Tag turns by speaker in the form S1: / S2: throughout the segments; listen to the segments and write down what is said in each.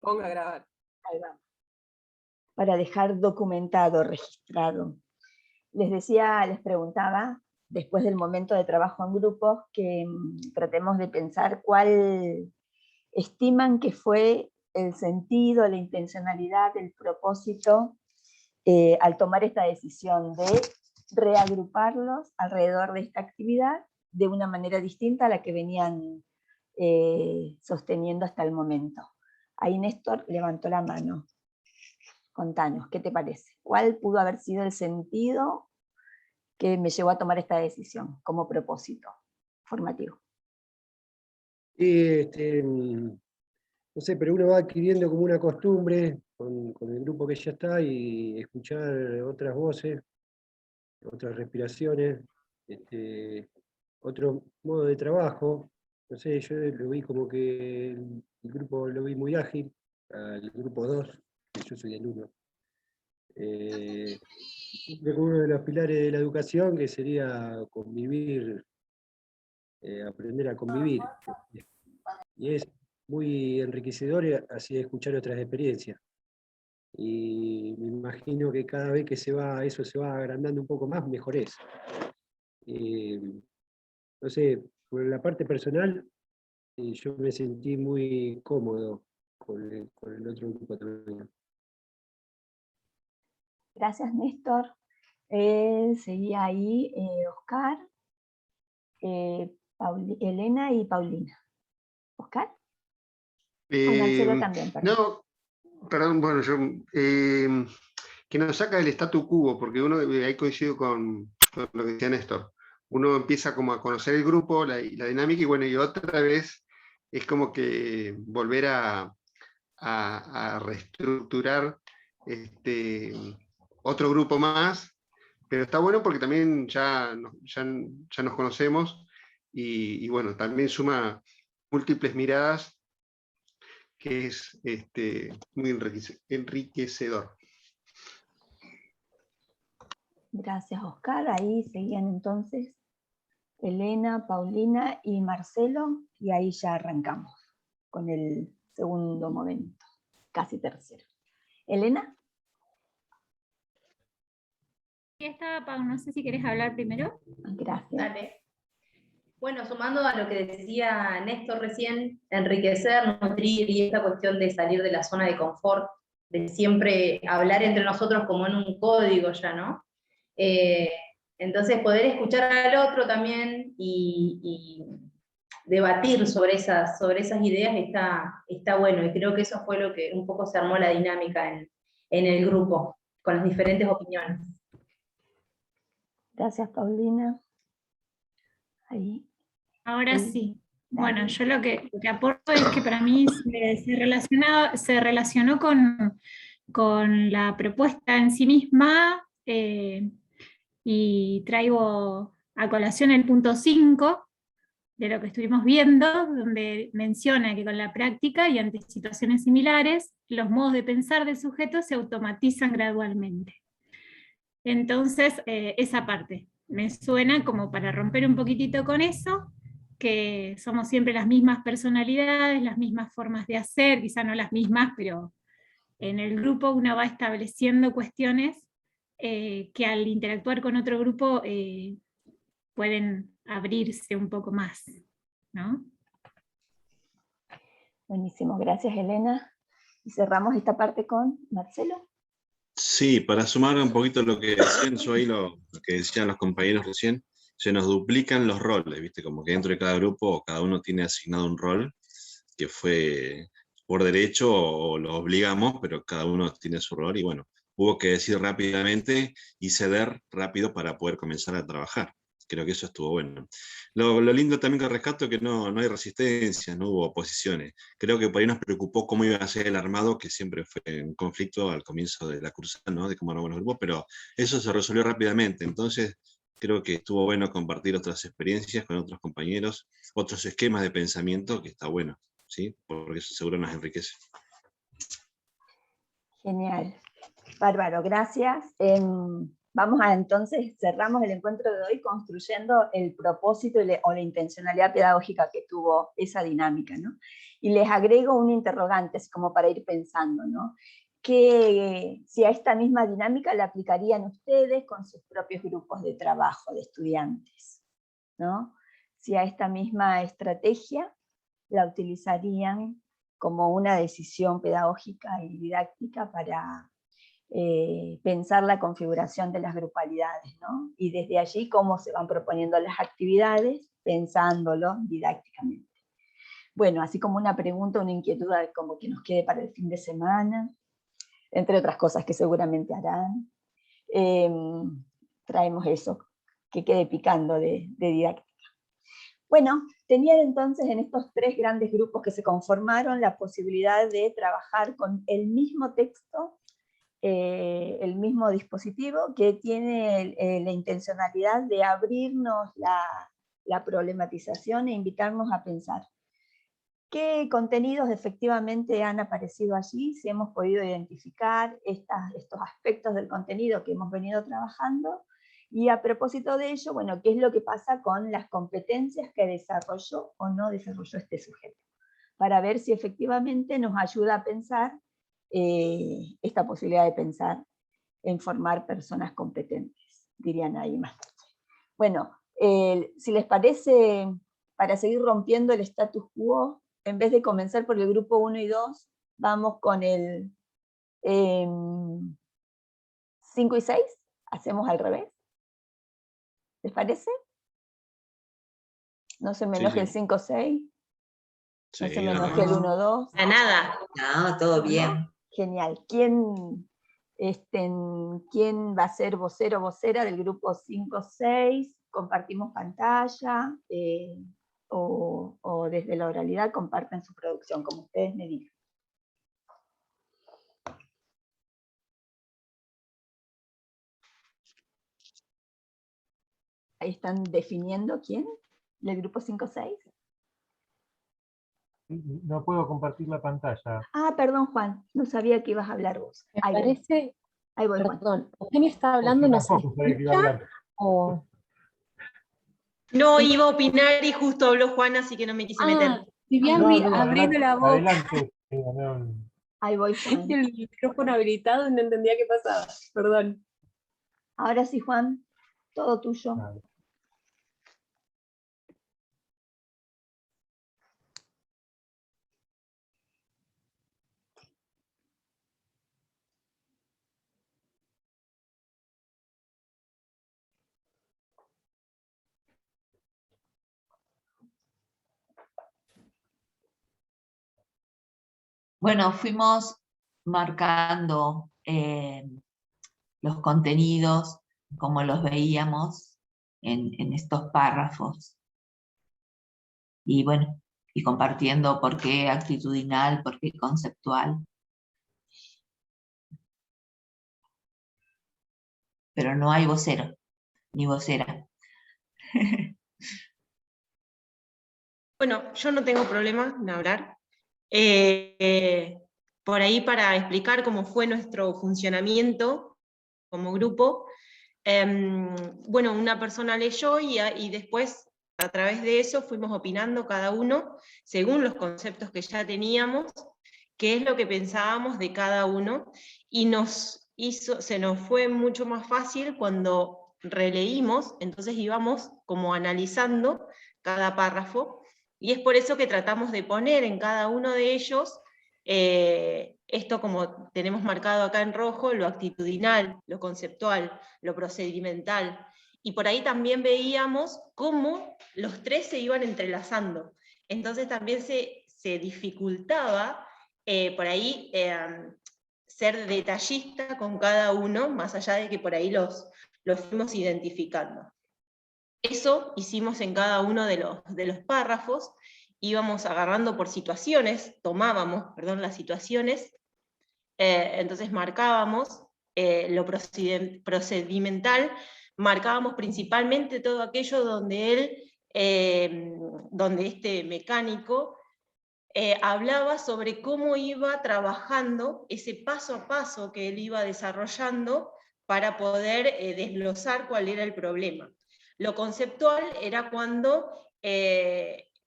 S1: Ponga a grabar.
S2: Ahí vamos. Para dejar documentado, registrado. Les preguntaba, después del momento de trabajo en grupos, que tratemos de pensar cuál estiman que fue el sentido, la intencionalidad, el propósito al tomar esta decisión de reagruparlos alrededor de esta actividad de una manera distinta a la que venían sosteniendo hasta el momento. Ahí Néstor levantó la mano. Contanos, ¿qué te parece? ¿Cuál pudo haber sido el sentido que me llevó a tomar esta decisión como propósito formativo?
S3: Y, no sé, pero uno va adquiriendo como una costumbre con el grupo que ya está y escuchar otras voces, otras respiraciones, otro modo de trabajo. No sé, yo lo vi como que el grupo lo vi muy ágil, al grupo 2, que yo soy el 1. Cumple con uno de los pilares de la educación, que sería convivir, aprender a convivir. Y es muy enriquecedor así escuchar otras experiencias. Y me imagino que cada vez que eso se va agrandando un poco más, mejor es. No sé, por la parte personal, yo me sentí muy cómodo con el otro grupo también.
S2: Gracias, Néstor. Seguía ahí Oscar, Elena y Paulina. ¿Oscar? Marcelo también, perdón.
S4: No, perdón, bueno, yo que nos saca del statu quo, porque uno, ahí coincido con lo que decía Néstor, uno empieza como a conocer el grupo, la dinámica, y bueno, y otra vez es como que volver a reestructurar otro grupo más, pero está bueno porque también ya nos conocemos, y bueno, también suma múltiples miradas, que es muy enriquecedor.
S2: Gracias, Oscar. Ahí seguían entonces Elena, Paulina y Marcelo, y ahí ya arrancamos con el segundo momento, casi tercero. ¿Elena?
S5: Aquí está, Pau, no sé si querés hablar primero.
S2: Gracias.
S6: Dale. Bueno, sumando a lo que decía Néstor recién, enriquecer, nutrir y esta cuestión de salir de la zona de confort, de siempre hablar entre nosotros como en un código ya, ¿no? Entonces poder escuchar al otro también y debatir sobre esas ideas está bueno, y creo que eso fue lo que un poco se armó la dinámica en el grupo, con las diferentes opiniones.
S2: Gracias, Paulina. Ahí.
S5: Ahora sí. Bueno, yo lo que aporto es que para mí se relacionó con la propuesta en sí misma, y traigo a colación el punto 5 de lo que estuvimos viendo, donde menciona que con la práctica y ante situaciones similares, los modos de pensar del sujeto se automatizan gradualmente. Entonces, esa parte me suena como para romper un poquitito con eso, que somos siempre las mismas personalidades, las mismas formas de hacer, quizá no las mismas, pero en el grupo uno va estableciendo cuestiones que al interactuar con otro grupo pueden abrirse un poco más, ¿no?
S2: Buenísimo, gracias, Elena. Y cerramos esta parte con Marcelo.
S7: Sí, para sumar un poquito lo que decían, yo ahí lo que decían los compañeros recién, se nos duplican los roles, ¿viste? Como que dentro de cada grupo cada uno tiene asignado un rol que fue por derecho o lo obligamos, pero cada uno tiene su rol y bueno, hubo que decir rápidamente y ceder rápido para poder comenzar a trabajar. Creo que eso estuvo bueno. Lo lindo también que rescato es que no hay resistencia, no hubo oposiciones. Creo que por ahí nos preocupó cómo iba a ser el armado, que siempre fue un conflicto al comienzo de la cursada, ¿no? De cómo armaban los grupos, pero eso se resolvió rápidamente. Entonces, creo que estuvo bueno compartir otras experiencias con otros compañeros, otros esquemas de pensamiento, que está bueno, ¿sí? Porque eso seguro nos enriquece.
S2: Genial. Bárbaro, gracias. Vamos a entonces, cerramos el encuentro de hoy construyendo el propósito o la intencionalidad pedagógica que tuvo esa dinámica, ¿no? Y les agrego un interrogante, así como para ir pensando, ¿no? Que si a esta misma dinámica la aplicarían ustedes con sus propios grupos de trabajo de estudiantes, ¿no? Si a esta misma estrategia la utilizarían como una decisión pedagógica y didáctica para pensar la configuración de las grupalidades, ¿no? Y desde allí cómo se van proponiendo las actividades, pensándolo didácticamente. Bueno, así como una pregunta, una inquietud como que nos quede para el fin de semana, entre otras cosas que seguramente harán. Traemos eso, que quede picando de didáctica. Bueno, tenían entonces en estos 3 grandes grupos que se conformaron la posibilidad de trabajar con el mismo texto, el mismo dispositivo, que tiene la intencionalidad de abrirnos la problematización e invitarnos a pensar qué contenidos efectivamente han aparecido allí, si hemos podido identificar estos aspectos del contenido que hemos venido trabajando, y a propósito de ello, bueno, qué es lo que pasa con las competencias que desarrolló o no desarrolló este sujeto, para ver si efectivamente nos ayuda a pensar esta posibilidad de pensar en formar personas competentes, dirían ahí más tarde. Bueno, si les parece, para seguir rompiendo el status quo, en vez de comenzar por el grupo 1 y 2, vamos con el 5 y 6, hacemos al revés. ¿Les parece? No se me enoje el 5 6, no se me enoje el 1 2.
S1: A nada.
S8: No, todo bien.
S2: Genial. ¿Quién va a ser vocero o vocera del grupo 5-6? ¿Compartimos pantalla? O desde la oralidad comparten su producción, como ustedes me digan. Ahí están definiendo quién, del grupo 5-6.
S9: No puedo compartir la pantalla.
S2: Ah, perdón, Juan, no sabía que ibas a hablar vos.
S10: Me parece,
S2: ahí voy, Juan.
S10: perdón, Eugenia está hablando, no se escucha, o...
S1: No, iba a opinar y justo habló Juan, así que no me quise meter.
S10: Si bien abriendo la boca.
S9: Adelante.
S2: Ahí voy, Juan.
S10: El micrófono habilitado y no entendía qué pasaba, perdón.
S2: Ahora sí, Juan, todo tuyo.
S9: Vale.
S8: Bueno, fuimos marcando los contenidos como los veíamos en estos párrafos. Y bueno, y compartiendo por qué actitudinal, por qué conceptual. Pero no hay vocero, ni vocera.
S1: Bueno, yo no tengo problema en hablar. Por ahí para explicar cómo fue nuestro funcionamiento como grupo, bueno, una persona leyó y después a través de eso fuimos opinando cada uno según los conceptos que ya teníamos, qué es lo que pensábamos de cada uno, y se nos fue mucho más fácil cuando releímos, entonces íbamos como analizando cada párrafo, y es por eso que tratamos de poner en cada uno de ellos esto, como tenemos marcado acá en rojo, lo actitudinal, lo conceptual, lo procedimental, y por ahí también veíamos cómo los 3 se iban entrelazando, entonces también se dificultaba por ahí ser detallista con cada uno, más allá de que por ahí los fuimos identificando. Eso hicimos en cada uno de los párrafos, íbamos agarrando por situaciones, tomábamos, perdón, las situaciones, entonces marcábamos lo procedimental, marcábamos principalmente todo aquello donde donde este mecánico hablaba sobre cómo iba trabajando ese paso a paso que él iba desarrollando para poder desglosar cuál era el problema. Lo conceptual era cuando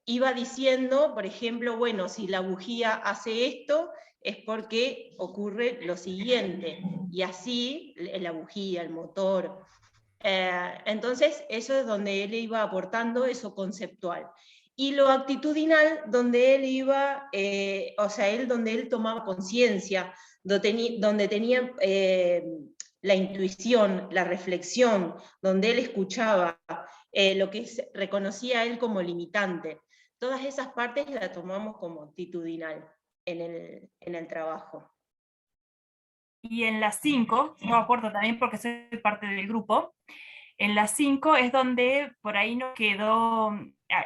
S1: iba diciendo, por ejemplo, bueno, si la bujía hace esto, es porque ocurre lo siguiente, y así la bujía, el motor. Entonces, eso es donde él iba aportando eso conceptual. Y lo actitudinal, donde él iba, donde él tomaba conciencia, donde tenía la intuición, la reflexión, donde él escuchaba lo que reconocía él como limitante. Todas esas partes las tomamos como actitudinal en el trabajo.
S11: Y en las 5, yo aporto también porque soy parte del grupo, en las 5 es donde por ahí nos quedó,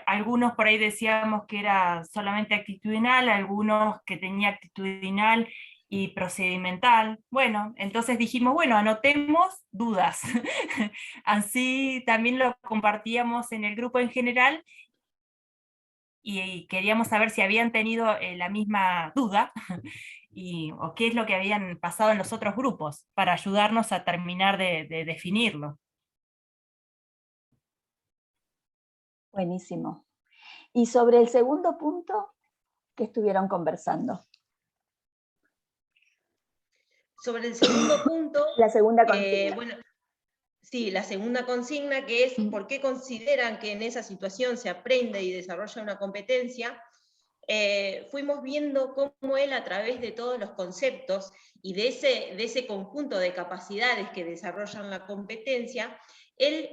S11: algunos por ahí decíamos que era solamente actitudinal, algunos que tenía actitudinal y procedimental. Bueno, entonces dijimos, bueno, anotemos dudas. Así también lo compartíamos en el grupo en general, y queríamos saber si habían tenido la misma duda, o qué es lo que habían pasado en los otros grupos, para ayudarnos a terminar de definirlo.
S2: Buenísimo. Y sobre el segundo punto, ¿qué estuvieron conversando?
S1: Sobre el segundo punto,
S2: la segunda consigna.
S1: Bueno, sí, la segunda consigna, que es por qué consideran que en esa situación se aprende y desarrolla una competencia. Fuimos viendo cómo él, a través de todos los conceptos y de ese conjunto de capacidades que desarrollan la competencia, él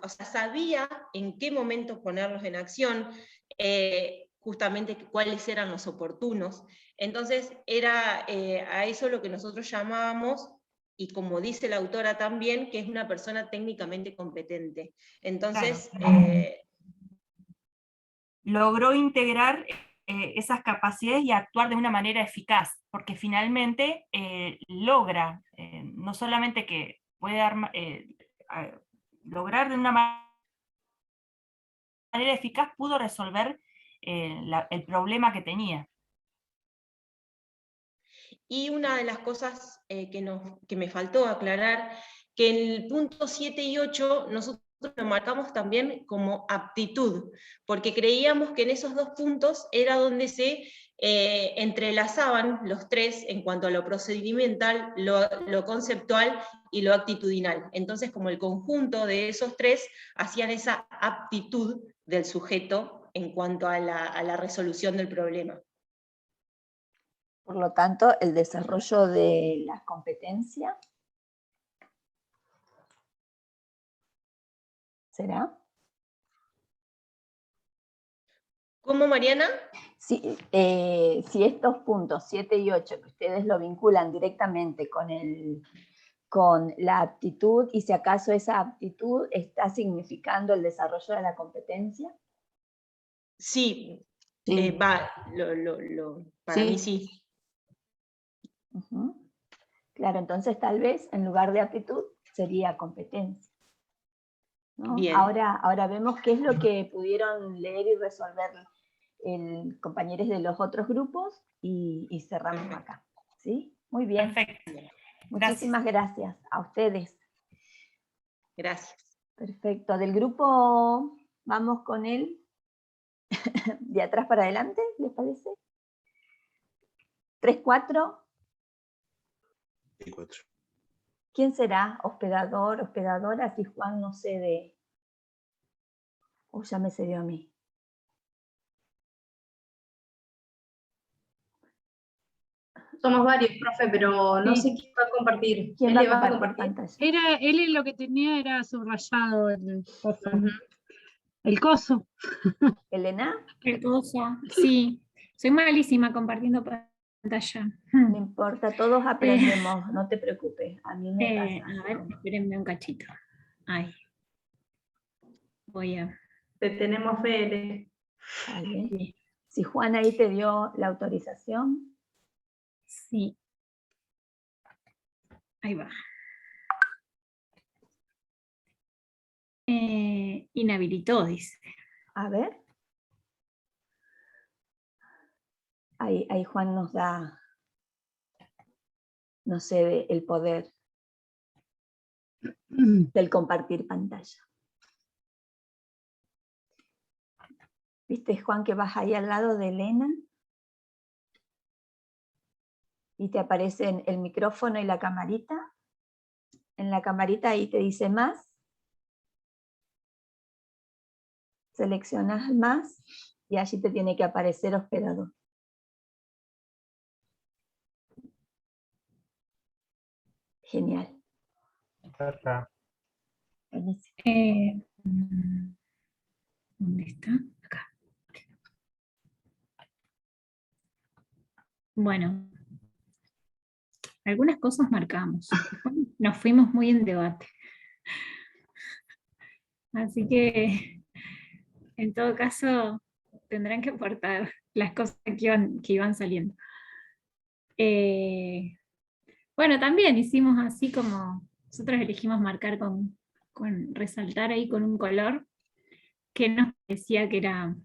S1: sabía en qué momento ponerlos en acción, justamente cuáles eran los oportunos. Entonces era a eso lo que nosotros llamábamos, y como dice la autora también, que es una persona técnicamente competente. Entonces,
S11: claro. Logró integrar esas capacidades y actuar de una manera eficaz, porque finalmente logra, no solamente que puede lograr de una manera eficaz, pudo resolver el problema que tenía.
S1: Y una de las cosas que me faltó aclarar, que en el punto 7 y 8 nosotros lo marcamos también como aptitud, porque creíamos que en esos dos puntos era donde se entrelazaban los tres en cuanto a lo procedimental, lo conceptual y lo actitudinal. Entonces, como el conjunto de esos tres hacían esa aptitud del sujeto en cuanto a la resolución del problema.
S2: Por lo tanto, el desarrollo de la competencia ¿será?
S1: ¿Cómo, Mariana?
S2: Si estos puntos 7 y 8, que ustedes lo vinculan directamente con la aptitud, y si acaso esa aptitud está significando el desarrollo de la competencia.
S1: Sí,
S2: sí.
S1: Para mí sí.
S2: Claro, entonces tal vez en lugar de aptitud sería competencia, ¿no?
S1: Bien.
S2: Ahora vemos qué es lo que pudieron leer y resolver compañeros de los otros grupos, y cerramos acá. ¿Sí? Muy bien.
S11: Perfecto.
S2: Muchísimas gracias a ustedes.
S1: Gracias.
S2: Perfecto. Del grupo vamos con él de atrás para adelante, ¿les parece? 3-4.
S7: 4.
S2: ¿Quién será? Hospedador, hospedadora, si Juan no cede. O ya me cedió a mí.
S6: Somos varios, profe, pero no sé quién va a compartir.
S2: ¿Quién va a compartir pantalla?
S10: Él lo que tenía era subrayado el coso.
S2: ¿Elena?
S5: El coso, sí. Soy malísima compartiendo pantalla.
S2: No importa, todos aprendemos, no te preocupes. A mí me pasa.
S5: A ver, espérenme un cachito. Ay. Voy a...
S6: Te tenemos fe.
S2: Vale. Si Juan ahí te dio la autorización.
S5: Sí. Ahí va. Inhabilitó, dice.
S2: A ver. Ahí Juan nos cede el poder. del compartir pantalla. ¿Viste, Juan, que vas ahí al lado de Elena? Y te aparecen el micrófono y la camarita. En la camarita ahí te dice más. Seleccionas más y allí te tiene que aparecer hospedador. Genial.
S5: ¿Dónde está? Acá. Bueno, algunas cosas marcamos. Nos fuimos muy en debate. Así que, en todo caso, tendrán que aportar las cosas que iban saliendo. Bueno, también hicimos así como, nosotros elegimos marcar resaltar ahí con un color que nos parecía que era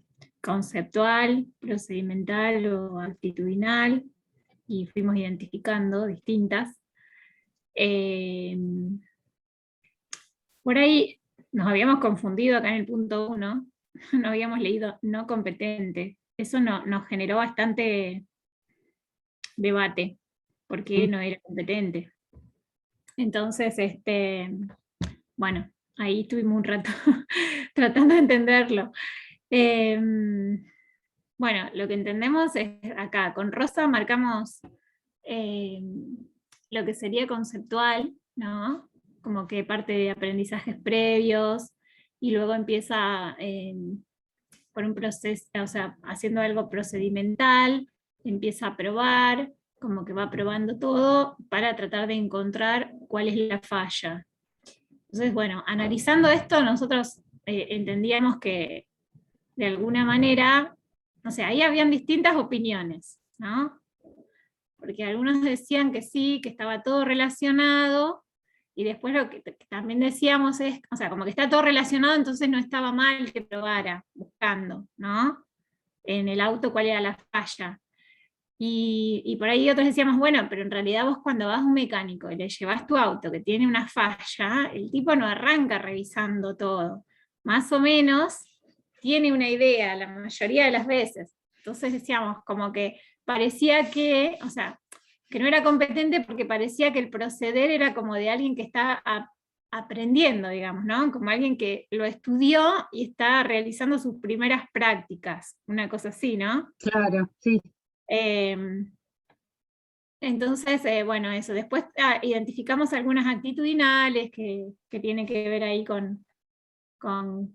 S5: conceptual, procedimental o actitudinal, y fuimos identificando distintas. Por ahí nos habíamos confundido acá en el punto 1, no habíamos leído no competente. Eso nos generó bastante debate, porque no era competente. Entonces, bueno, ahí estuvimos un rato tratando de entenderlo. Bueno, lo que entendemos es acá, con rosa marcamos lo que sería conceptual, ¿no? Como que parte de aprendizajes previos, y luego empieza por un proceso, o sea, haciendo algo procedimental, empieza a probar, como que va probando todo para tratar de encontrar cuál es la falla. Entonces, bueno, analizando esto, nosotros entendíamos que de alguna manera, o sea, ahí habían distintas opiniones, ¿no? Porque algunos decían que sí, que estaba todo relacionado, y después lo que también decíamos es, o sea, como que está todo relacionado, entonces no estaba mal que probara, buscando, ¿no? En el auto cuál era la falla. Y por ahí otros decíamos, bueno, pero en realidad vos cuando vas a un mecánico y le llevas tu auto que tiene una falla, el tipo no arranca revisando todo. Más o menos tiene una idea la mayoría de las veces. Entonces decíamos como que parecía que, o sea, que no era competente porque parecía que el proceder era como de alguien que está aprendiendo, digamos, ¿no? Como alguien que lo estudió y está realizando sus primeras prácticas, una cosa así, ¿no?
S12: Claro, sí.
S5: Entonces, bueno, eso. Después identificamos algunas actitudinales que tienen que ver ahí con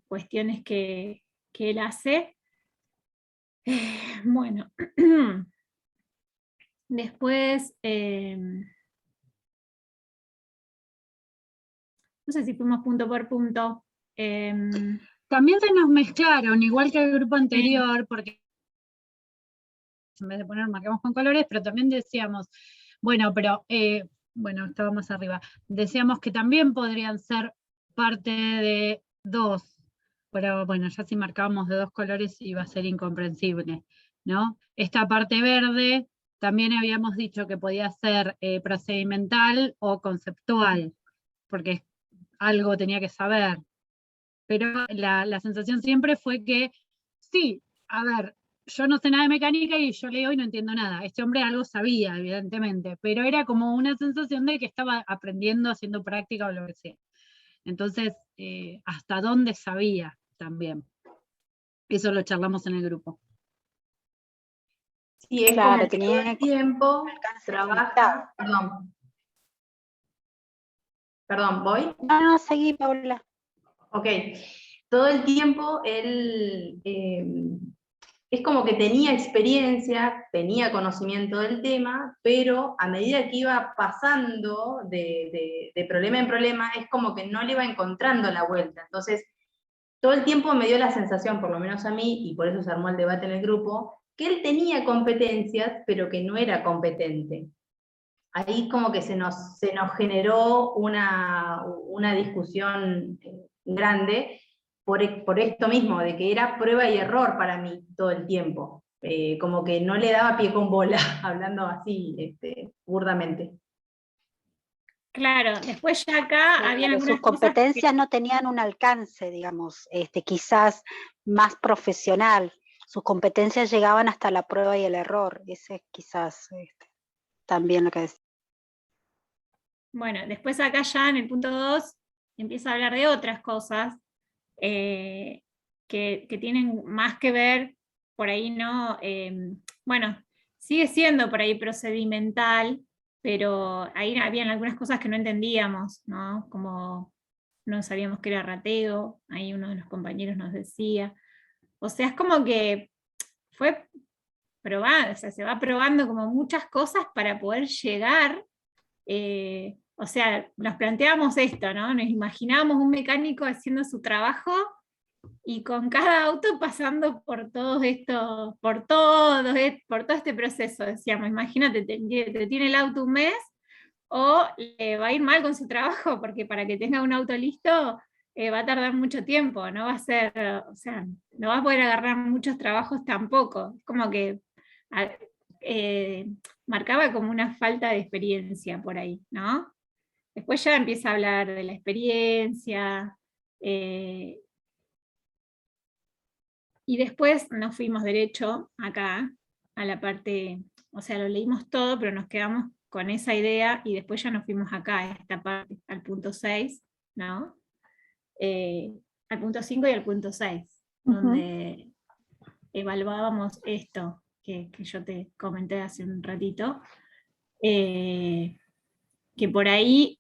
S5: cuestiones que él hace. Bueno, después, no sé si fuimos punto por punto.
S12: También se nos mezclaron, igual que el grupo anterior, porque en vez de poner marcamos con colores, pero también decíamos, bueno, pero, bueno, estaba más arriba, decíamos que también podrían ser parte de dos, pero bueno, ya si marcábamos de dos colores iba a ser incomprensible, ¿no? Esta parte verde, también habíamos dicho que podía ser procedimental o conceptual, porque algo tenía que saber, pero la sensación siempre fue que, sí, a ver, yo no sé nada de mecánica y yo leo y no entiendo nada. Este hombre algo sabía, evidentemente, pero era como una sensación de que estaba aprendiendo, haciendo práctica o lo que sea. Entonces, hasta dónde sabía también. Eso lo charlamos en el grupo.
S6: Sí, es
S10: Claro,
S6: como
S10: tenía
S6: todo el tiempo trabaja. Perdón, ¿voy?
S10: No, seguí, Paula.
S6: Ok. Todo el tiempo él es como que tenía experiencia, tenía conocimiento del tema, pero a medida que iba pasando de problema en problema, es como que no le iba encontrando la vuelta. Entonces, todo el tiempo me dio la sensación, por lo menos a mí, y por eso se armó el debate en el grupo, que él tenía competencias, pero que no era competente. Ahí como que se nos generó una discusión grande por esto mismo, de que era prueba y error para mí todo el tiempo. Como que no le daba pie con bola, hablando así burdamente.
S5: Claro, después ya acá habían
S10: Pero
S5: algunas
S10: sus competencias
S5: cosas que,
S10: no tenían un alcance, digamos, quizás más profesional. Sus competencias llegaban hasta la prueba y el error. Ese es quizás también lo que decía.
S5: bueno, después acá ya en el punto 2 empieza a hablar de otras cosas que tienen más que ver, por ahí no, bueno, sigue siendo por ahí procedimental, pero ahí habían algunas cosas que no entendíamos, ¿no? Como no sabíamos que era rateo, ahí uno de los compañeros nos decía. O sea, es como que fue probado, o sea, se va probando como muchas cosas para poder llegar. O sea, nos planteamos esto, ¿no? Nos imaginábamos un mecánico haciendo su trabajo y con cada auto pasando por todo esto, por todo este proceso, decíamos, imagínate, te tiene el auto un mes o le va a ir mal con su trabajo, porque para que tenga un auto listo va a tardar mucho tiempo, no va a ser, o sea, no va a poder agarrar muchos trabajos tampoco, es como que marcaba como una falta de experiencia por ahí, ¿no? Después ya empieza a hablar de la experiencia, y después nos fuimos derecho acá, a la parte, o sea, lo leímos todo, pero nos quedamos con esa idea y después ya nos fuimos acá, a esta parte, al punto 6, ¿no? Al punto 5 y al punto 6, donde evaluábamos esto que yo te comenté hace un ratito, que por ahí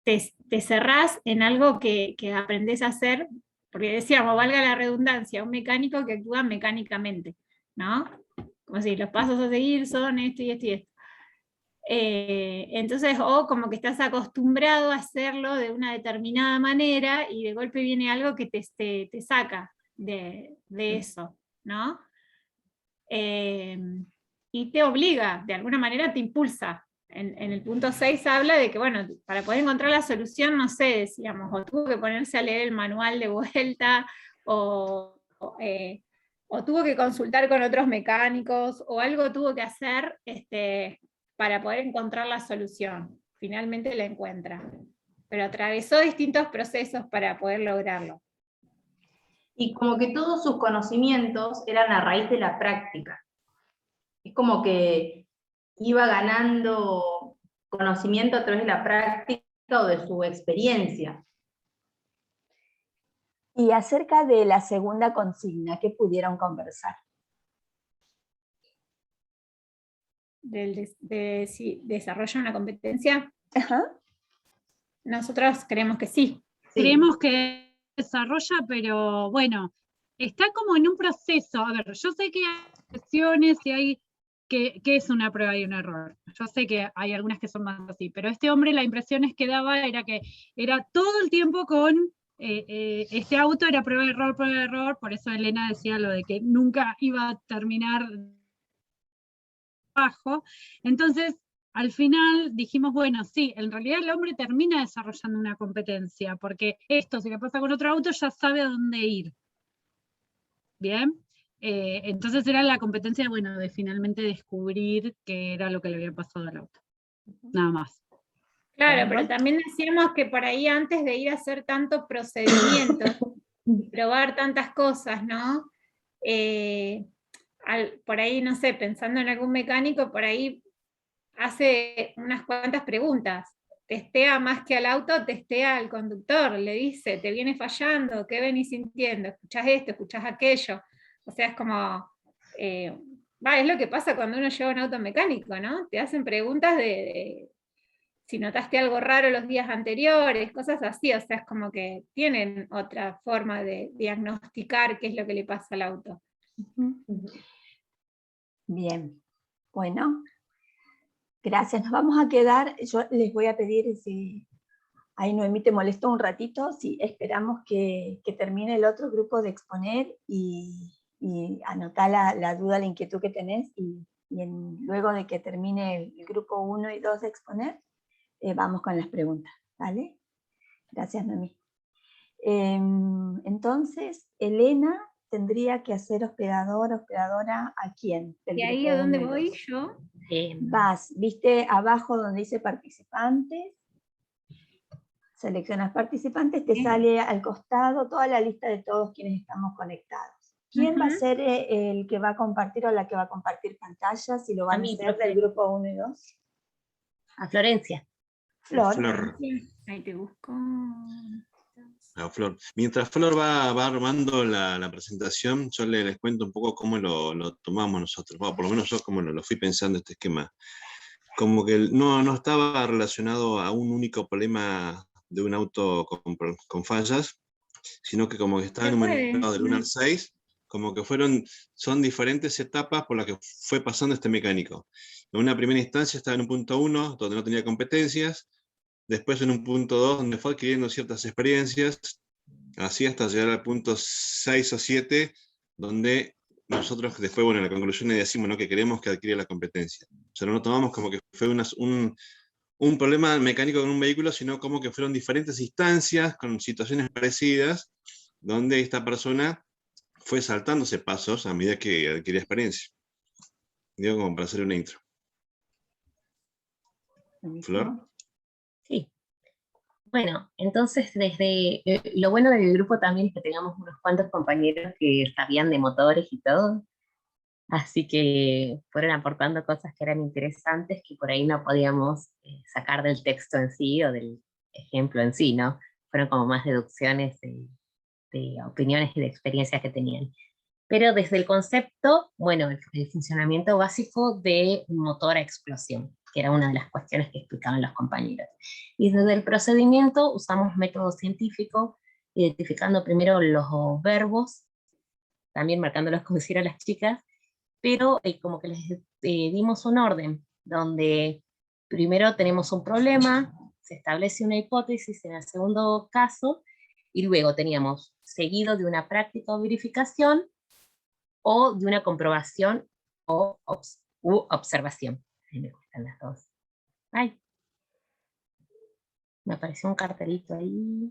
S5: te cerrás en algo que aprendés a hacer, porque decíamos, valga la redundancia, un mecánico que actúa mecánicamente, ¿no? Como si los pasos a seguir son esto y esto y esto. Entonces, o como que estás acostumbrado a hacerlo de una determinada manera y de golpe viene algo que te saca de eso, ¿no? Y te obliga, de alguna manera te impulsa. En el punto 6 habla de que, bueno, para poder encontrar la solución, no sé, decíamos, o tuvo que ponerse a leer el manual de vuelta, o tuvo que consultar con otros mecánicos, o algo tuvo que hacer para poder encontrar la solución. Finalmente la encuentra. Pero atravesó distintos procesos para poder lograrlo.
S6: Y como que todos sus conocimientos eran a raíz de la práctica. Es como que iba ganando conocimiento a través de la práctica o de su experiencia.
S2: Y acerca de la segunda consigna, ¿qué pudieron conversar?
S5: Si desarrolla una competencia.
S2: Ajá.
S5: Nosotros creemos que sí.
S12: Creemos que desarrolla, pero bueno, está como en un proceso. A ver, yo sé que hay sesiones y hay que es una prueba y un error. Yo sé que hay algunas que son más así, pero este hombre la impresión que daba era que era todo el tiempo con este auto, era prueba de error, por eso Elena decía lo de que nunca iba a terminar bajo. Entonces, al final dijimos, bueno, sí, en realidad el hombre termina desarrollando una competencia, porque esto, si le pasa con otro auto, ya sabe a dónde ir. Bien, entonces era la competencia, bueno, de finalmente descubrir qué era lo que le había pasado al auto. Nada más.
S5: Claro, pero también decíamos que por ahí antes de ir a hacer tanto procedimiento, probar tantas cosas, ¿no? Por ahí, no sé, pensando en algún mecánico, por ahí hace unas cuantas preguntas. Testea más que al auto, testea al conductor, le dice, te viene fallando, ¿qué venís sintiendo? ¿Escuchás esto? ¿Escuchás aquello? O sea, es como, es lo que pasa cuando uno lleva un auto mecánico, ¿no? Te hacen preguntas de si notaste algo raro los días anteriores, cosas así, o sea, es como que tienen otra forma de diagnosticar qué es lo que le pasa al auto.
S2: Bien, bueno, gracias. Nos vamos a quedar, yo les voy a pedir, si ahí Noemí te molestó un ratito, si esperamos que termine el otro grupo de exponer y anotá la duda, la inquietud que tenés, y luego de que termine el grupo 1 y 2 de exponer, vamos con las preguntas, ¿vale? Gracias, Noemí. Entonces, Elena tendría que hacer hospedadora, ¿a quién?
S5: ¿Y ahí a dónde voy yo?
S2: Vas, viste abajo donde dice participantes, seleccionas participantes, te sale al costado toda la lista de todos quienes estamos conectados. ¿Quién va a ser el que va a compartir o la que va a compartir pantalla? Si lo van a hacer del grupo 1 y 2.
S13: A Florencia.
S7: Flor.
S5: Ahí te busco.
S7: A Flor. Mientras Flor va armando la presentación, yo les cuento un poco cómo lo tomamos nosotros. Bueno, por lo menos yo como lo fui pensando este esquema. Como que no estaba relacionado a un único problema de un auto con fallas, sino que como que estaba numerado del 1 al 6, como que son diferentes etapas por las que fue pasando este mecánico. En una primera instancia estaba en un punto 1, donde no tenía competencias, después en un punto 2, donde fue adquiriendo ciertas experiencias, así hasta llegar al punto 6 o 7, donde nosotros después, bueno, en la conclusión le decimos, ¿no?, que queremos que adquiera la competencia. O sea, no lo tomamos como que fue un problema mecánico con un vehículo, sino como que fueron diferentes instancias con situaciones parecidas, donde esta persona fue saltándose pasos a medida que adquiría experiencia. Digo, como para hacer una intro. ¿Flor?
S13: Sí. Bueno, entonces desde lo bueno del grupo también es que teníamos unos cuantos compañeros que sabían de motores y todo, así que fueron aportando cosas que eran interesantes que por ahí no podíamos sacar del texto en sí o del ejemplo en sí, ¿no? Fueron como más deducciones de opiniones y de experiencias que tenían. Pero desde el concepto, bueno, el funcionamiento básico de un motor a explosión, que era una de las cuestiones que explicaban los compañeros. Y desde el procedimiento usamos método científico, identificando primero los verbos, también marcándolos como hicieron las chicas, pero como que les dimos un orden, donde primero tenemos un problema, se establece una hipótesis en el segundo caso, y luego teníamos seguido de una práctica o verificación, o de una comprobación u observación. Ahí me gustan las dos. Ay, me apareció un cartelito ahí.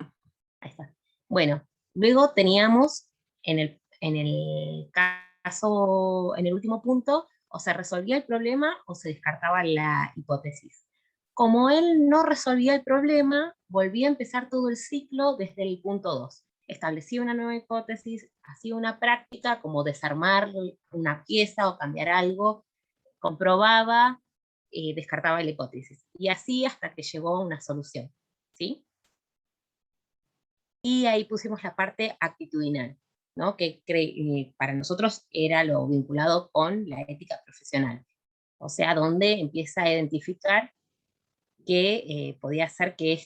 S13: Ahí está. Bueno, luego teníamos en el caso, en el último punto, o se resolvía el problema o se descartaba la hipótesis. Como él no resolvía el problema, volvía a empezar todo el ciclo desde el punto 2. Establecía una nueva hipótesis, hacía una práctica como desarmar una pieza o cambiar algo, comprobaba, descartaba la hipótesis. Y así hasta que llegó a una solución. ¿Sí? Y ahí pusimos la parte actitudinal, ¿no? Que para nosotros era lo vinculado con la ética profesional. O sea, donde empieza a identificar que podía ser que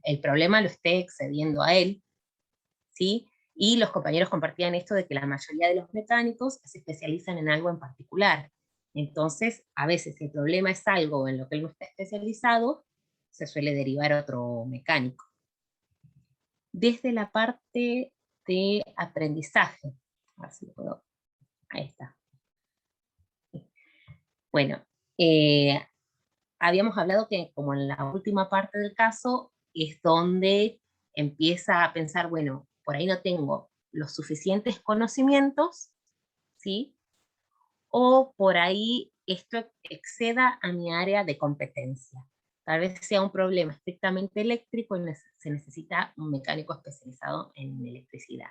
S13: el problema lo esté excediendo a él, ¿sí? Y los compañeros compartían esto de que la mayoría de los mecánicos se especializan en algo en particular. Entonces, a veces el problema es algo en lo que él no está especializado, se suele derivar a otro mecánico. Desde la parte de aprendizaje, a ver si puedo, ahí está. Bueno, habíamos hablado que como en la última parte del caso es donde empieza a pensar, bueno, por ahí no tengo los suficientes conocimientos, ¿sí? O por ahí esto exceda a mi área de competencia. Tal vez sea un problema estrictamente eléctrico y se necesita un mecánico especializado en electricidad.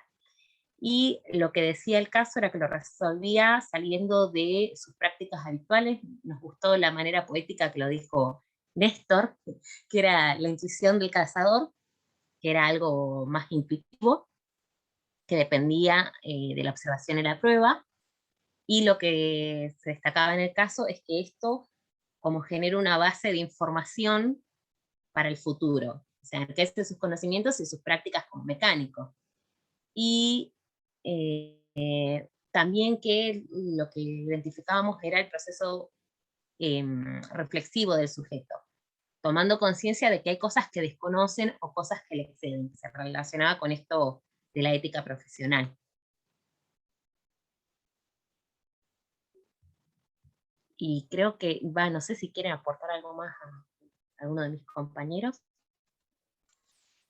S13: Y lo que decía el caso era que lo resolvía saliendo de sus prácticas habituales. Nos gustó la manera poética que lo dijo Néstor, que era la intuición del cazador, que era algo más intuitivo, que dependía de la observación y la prueba. Y lo que se destacaba en el caso es que esto como genera una base de información para el futuro, o sea, enriquece sus conocimientos y sus prácticas como mecánico. Y también que lo que identificábamos era el proceso reflexivo del sujeto, tomando conciencia de que hay cosas que desconocen o cosas que le exceden, que se relacionaba con esto de la ética profesional. Y creo que, no sé si quieren aportar algo más a alguno de mis compañeros.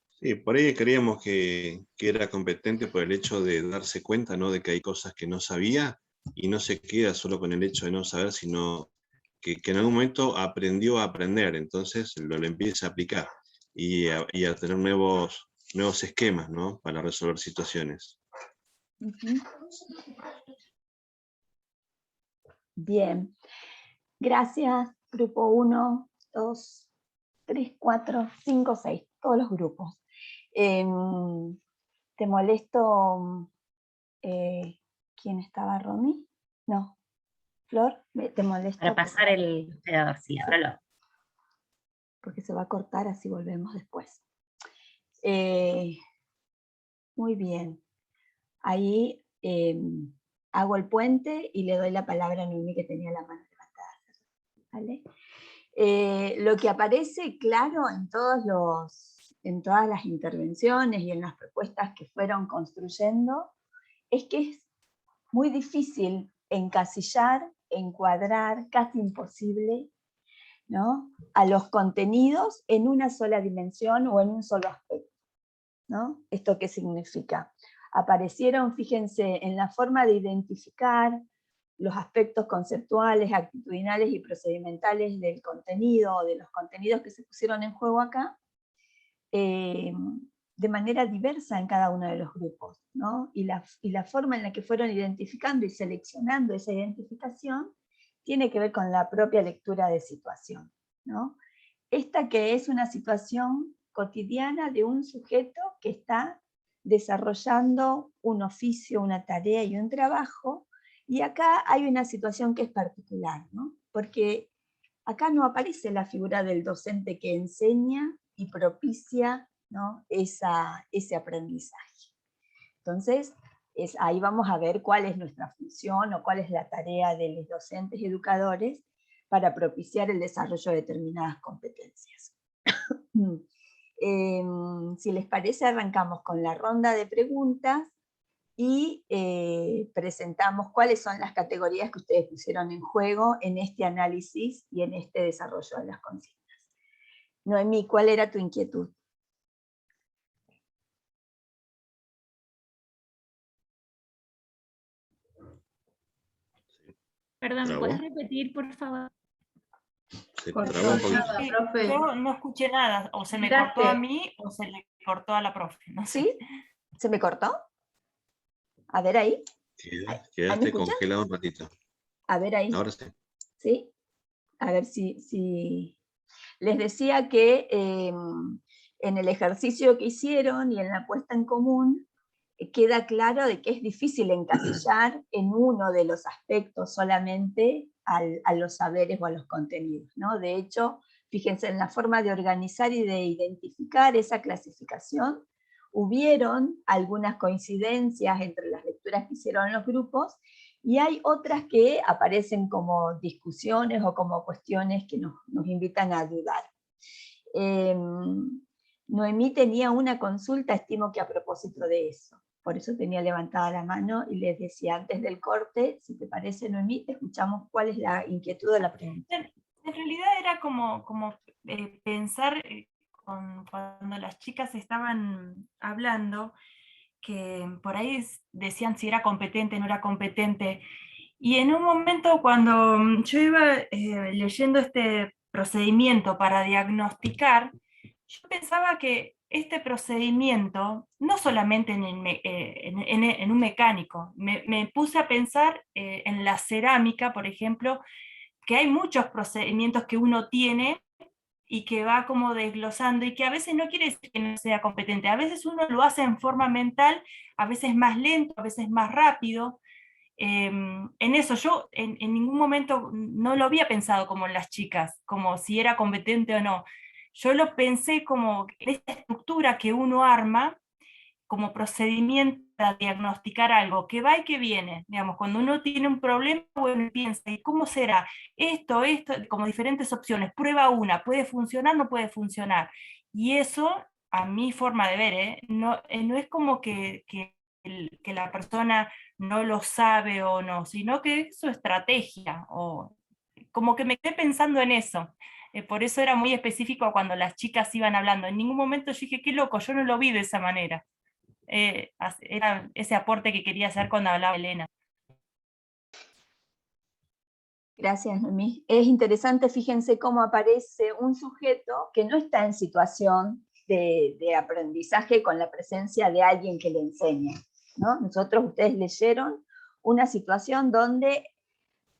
S7: Sí, por ahí creíamos que era competente por el hecho de darse cuenta, ¿no?, de que hay cosas que no sabía y no se queda solo con el hecho de no saber, sino que en algún momento aprendió a aprender, entonces lo empieza a aplicar y a tener nuevos esquemas, ¿no? Para resolver situaciones.
S2: Bien, gracias, grupo 1, 2, 3, 4, 5, 6, todos los grupos. ¿Te molesto? ¿Quién estaba, Romy? No. Flor, ¿te molesto?
S13: Para pasar el operador, sí, ahora lo hago.
S2: Porque se va a cortar, así volvemos después. Muy bien. Ahí hago el puente y le doy la palabra a Noemí, que tenía la mano levantada. ¿Vale? Lo que aparece claro en todas las intervenciones y en las propuestas que fueron construyendo es que es muy difícil encasillar, encuadrar, casi imposible, ¿no?, a los contenidos en una sola dimensión o en un solo aspecto, ¿no? ¿Esto qué significa? Aparecieron, fíjense, en la forma de identificar los aspectos conceptuales, actitudinales y procedimentales del contenido, o de los contenidos que se pusieron en juego acá, de manera diversa en cada uno de los grupos, ¿no? Y la forma en la que fueron identificando y seleccionando esa identificación tiene que ver con la propia lectura de situación, ¿no? Esta que es una situación cotidiana de un sujeto que está desarrollando un oficio, una tarea y un trabajo, y acá hay una situación que es particular, ¿no? Porque acá no aparece la figura del docente que enseña y propicia, ¿no?, ese aprendizaje. Entonces, ahí vamos a ver cuál es nuestra función o cuál es la tarea de los docentes y educadores para propiciar el desarrollo de determinadas competencias. Si les parece, arrancamos con la ronda de preguntas y presentamos cuáles son las categorías que ustedes pusieron en juego en este análisis y en este desarrollo de las consignas. Noemí, ¿cuál era tu inquietud?
S5: Perdón, ¿puedes repetir, por favor?
S7: Se trabó un poquito.
S6: profe.
S11: Yo no escuché nada, o se me
S6: Gracias.
S11: cortó a mí o se le cortó a la profe. No sé.
S2: ¿Sí? ¿Se me cortó? A ver ahí.
S7: Quedaste congelado un ratito.
S2: A ver ahí.
S7: Ahora sí.
S2: ¿Sí? A ver si... Les decía que en el ejercicio que hicieron y en la puesta en común, queda claro de que es difícil encasillar en uno de los aspectos solamente a los saberes o a los contenidos, ¿no? De hecho, fíjense en la forma de organizar y de identificar esa clasificación, hubieron algunas coincidencias entre las lecturas que hicieron los grupos, y hay otras que aparecen como discusiones o como cuestiones que nos invitan a dudar. Noemí tenía una consulta, estimo que a propósito de eso. Por eso tenía levantada la mano y les decía antes del corte, si te parece, Noemí, te escuchamos cuál es la inquietud de la pregunta.
S11: En realidad era como pensar cuando las chicas estaban hablando, que por ahí decían si era competente, no era competente, y en un momento cuando yo iba leyendo este procedimiento para diagnosticar, yo pensaba que este procedimiento, no solamente en un mecánico, me puse a pensar en la cerámica, por ejemplo, que hay muchos procedimientos que uno tiene y que va como desglosando, y que a veces no quiere decir que no sea competente, a veces uno lo hace en forma mental, a veces más lento, a veces más rápido. En eso yo en ningún momento no lo había pensado como en las chicas, como si era competente o no. Yo lo pensé como esta estructura que uno arma como procedimiento para diagnosticar algo, que va y que viene. Digamos, cuando uno tiene un problema, bueno, piensa, ¿y cómo será? Esto, como diferentes opciones. Prueba una, ¿puede funcionar? No puede funcionar. Y eso, a mi forma de ver, no es como que la persona no lo sabe o no, sino que es su estrategia, o como que me quedé pensando en eso. Por eso era muy específico cuando las chicas iban hablando. En ningún momento yo dije, qué loco, yo no lo vi de esa manera. Era ese aporte que quería hacer cuando hablaba Elena.
S2: Gracias, Noemí. Es interesante, fíjense cómo aparece un sujeto que no está en situación de aprendizaje con la presencia de alguien que le enseña, ¿no? Ustedes leyeron una situación donde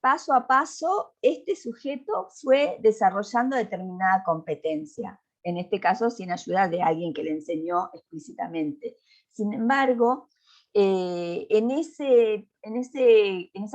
S2: paso a paso este sujeto fue desarrollando determinada competencia, en este caso sin ayuda de alguien que le enseñó explícitamente. Sin embargo, en esa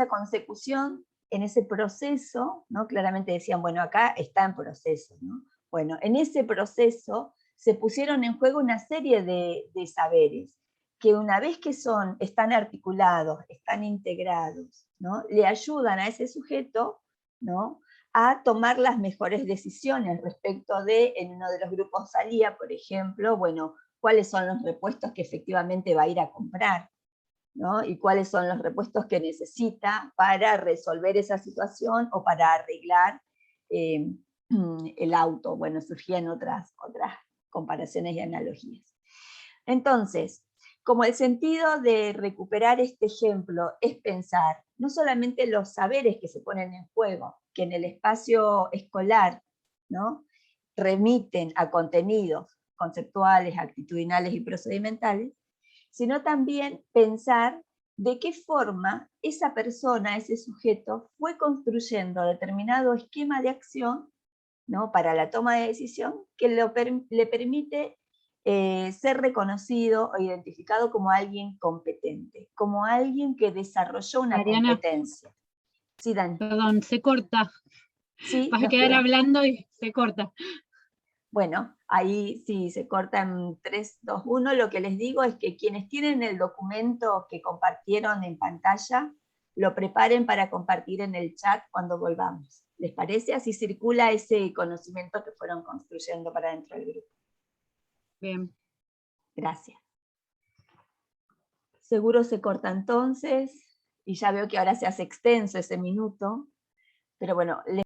S2: consecución, en ese proceso, ¿no? Claramente decían, bueno, acá está en proceso, ¿no? Bueno, en ese proceso se pusieron en juego una serie de saberes, que una vez que están articulados, están integrados, ¿no? Le ayudan a ese sujeto, ¿no? A tomar las mejores decisiones respecto de, en uno de los grupos salía, por ejemplo, bueno, cuáles son los repuestos que efectivamente va a ir a comprar, ¿no? Y cuáles son los repuestos que necesita para resolver esa situación o para arreglar el auto. Bueno, surgían otras comparaciones y analogías. Entonces, como el sentido de recuperar este ejemplo es pensar no solamente los saberes que se ponen en juego, que en el espacio escolar, ¿no? remiten a contenidos conceptuales, actitudinales y procedimentales, sino también pensar de qué forma esa persona, ese sujeto, fue construyendo determinado esquema de acción, ¿no? para la toma de decisión que le permite ser reconocido o identificado como alguien competente, como alguien que desarrolló una
S12: Mariana,
S2: competencia. Sí, Dani.
S12: Perdón, se corta.
S2: Sí,
S12: Vas a quedar hablando y se corta.
S2: Bueno, ahí sí se corta en 3, 2, 1. Lo que les digo es que quienes tienen el documento que compartieron en pantalla, lo preparen para compartir en el chat cuando volvamos. ¿Les parece? Así circula ese conocimiento que fueron construyendo para dentro del grupo.
S12: Bien.
S2: Gracias. Seguro se corta entonces, y ya veo que ahora se hace extenso ese minuto, pero bueno,